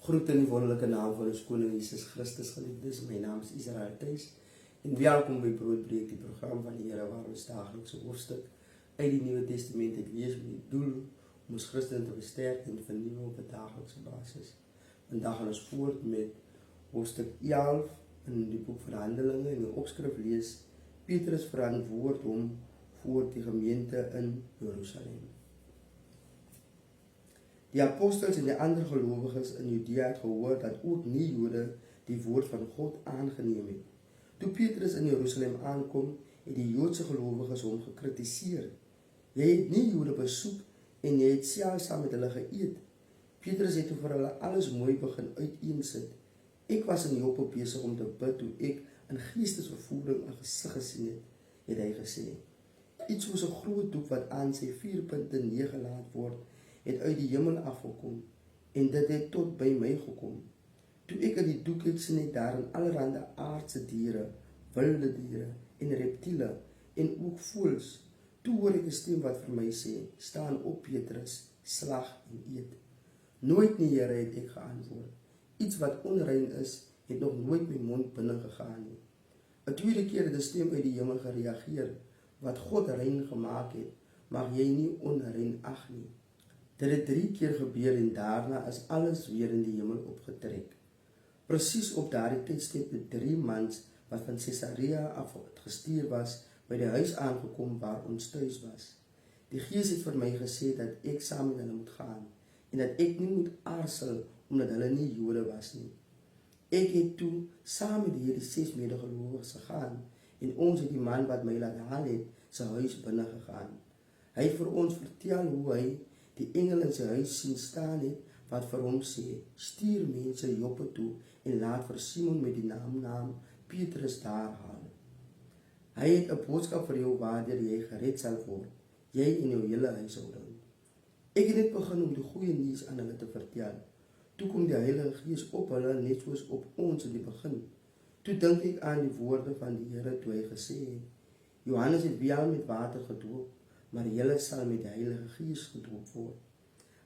Groet in die wonderlijke naam van ons koning Jesus Christus, geliefdes. My naam is Israel Thijs en welkom by Broodbreek, die program van die Here waar ons dagelijks 'n hoofstuk uit die Nuwe Testament het lees met die doel om ons Christen te versterk en te vernuwe op 'n daaglikse basis. Vandag gaan ons voort met hoofstuk 11 in die boek van Handelinge en die opskrif lees: Petrus verantwoord hom voor die gemeente in Jerusalem. Die apostels en die ander gelowiges in Judea het gehoor dat ook nie-Jode die woord van God aangeneem het. Toe Petrus in Jerusalem aankom, het die Joodse gelowiges hom gekritiseer. Jy het nie-Jode besoek en jy het selfs saam met hulle geëet. Petrus het vir hulle alles mooi begin uiteensit. Ek was in Joppe besig om te bid toe ek in geestesvervoering 'n gesig gesien het hy gesê. Iets soos 'n groot doek wat aan sy 4 punte neergelaat word, het uit die hemel afgekom, en dit het tot by my gekom. Toe ek in die doek het sien ek daarin allerhande aardse diere, wilde diere en reptiele, en ook voëls. Toe hoor ek 'n stem wat vir my sê: staan op Petrus, slag en eet. Nooit nie, Here, het ek geantwoord. Iets wat onrein is, het nog nooit my mond binne gegaan nie. 'n tweede keer het 'n stem uit die hemel gereageer: wat God rein gemaak het, mag jy nie onrein ag nie. Dit het 3 keer gebeur en daarna is alles weer in die hemel opgetrek. Presies op daardie tydstip het 3 mans wat van Caesarea af gestuur was, by die huis aangekom waar ons tuis was. Die Gees het vir my gesê dat ek saam met hulle moet gaan en dat ek nie moet aarzel omdat hulle nie Jode was nie. Ek het toe saam met hierdie 6 medegelowiges gegaan en ons het die man wat my laat haal het, sy huis binne gegaan. Hy het vir ons vertel hoe hy die engel in sy huis sien staan het, wat vir hom sê: stuur mense Joppe toe en laat vir Simon met die naam Petrus daar haal. Hy het 'n boodskap vir jou waardeur jy gered sal word, jy en jou hele huishouding. Ek het net begin om die goeie nuus aan hulle te vertel. Toe kom die Heilige Gees op hulle net soos op ons in die begin. Toe dink ek aan die woorde van die Here toe hy gesê het: Johannes het wel met water gedoop, maar julle sal met die Heilige Gees gedoop word.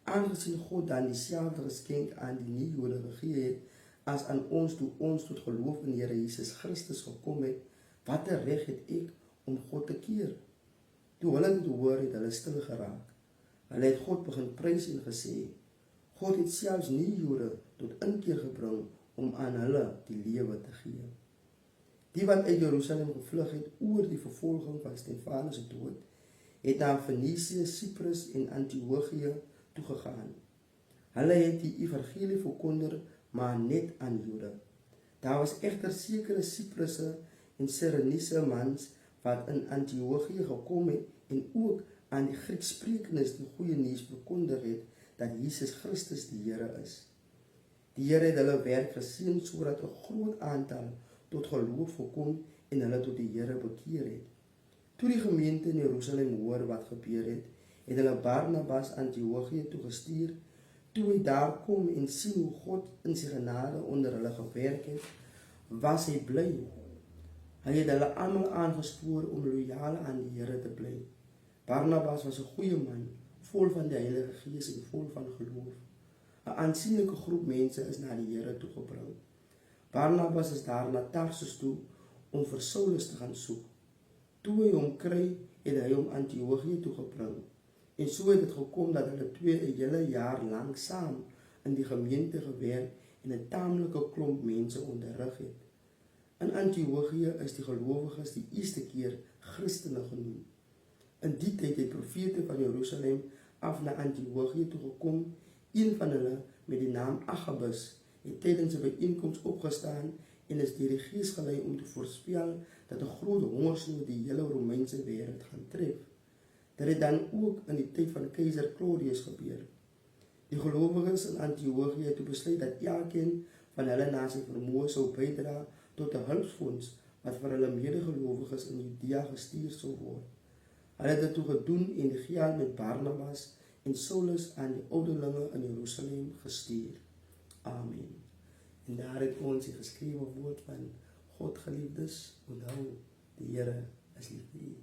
Aangesien God dan dieselfde geskenk aan die nie-Jode gegee het as aan ons toe ons tot geloof in die Here Jesus Christus gekom het, watter reg het ek om God te keer? Toe hulle dit hoor, het hulle stil geraak. Hulle het God begin prys en gesê: God het selfs nie-Jode tot inkeer gebring om aan hulle die lewe te gee. Die wat uit Jerusalem gevlug het oor die vervolging van Stefanus se dood, het na Fenisië, Cyprus en Antiochië toegegaan. Hulle het die evangelie verkondig, maar net aan Jode. Daar was egter sekere Cyprusse en Cyrenese mans wat in Antiochië gekom het en ook aan die Grieksprekendes die goeie nuus verkondig het dat Jesus Christus die Here is. Die Here het hulle werk geseën sodat 'n groot aantal tot geloof gekom en hulle tot die Here bekeer het. Toe die gemeente in Jerusalem hoor wat gebeur het, het hulle Barnabas Antiochië toe gestuur. Toe hy daar kom en sien hoe God in sy genade onder hulle gewerk het, was hy bly. Hy het hulle almal aangespoor om loyaal aan die Here te bly. Barnabas was 'n goeie man, vol van die Heilige Gees en vol van geloof. 'n aansienlike groep mense is na die Here toe gebring. Barnabas is daar na Tarsus toe om vir Saulus te gaan soek. Toe hy hom kry, het hy hom Antiochië toe gebring. En so het dit gekom dat hulle 2 'n hele jaar lank saam in die gemeente gewerk en 'n taamlike klomp mense onderrig het. In Antiochië is die gelowiges die eerste keer Christene genoem. In die tyd het profete van Jerusalem af na Antiochië toe gekom. Een van hulle met die naam Agabus het tydens 'n byeenkoms opgestaan en is deur die Gees gelei om te voorspel dat 'n groot hongersnood die hele Romeinse wêreld gaan tref. Dit het dan ook in die tyd van keiser Claudius gebeur. Die gelowiges in Antiochië het toe besluit dat elkeen van hulle na sy vermoë sou bydra tot 'n hulpfonds wat vir hulle medegelowiges in Judea gestuur sou word. Hulle het dit toe gedoen en die geld met Barnabas en Saulus aan die ouderlinge in Jerusalem gestuur. Amen. En daar het ons die geskrewe woord van God, geliefdes, onthou, die Here is lief vir u.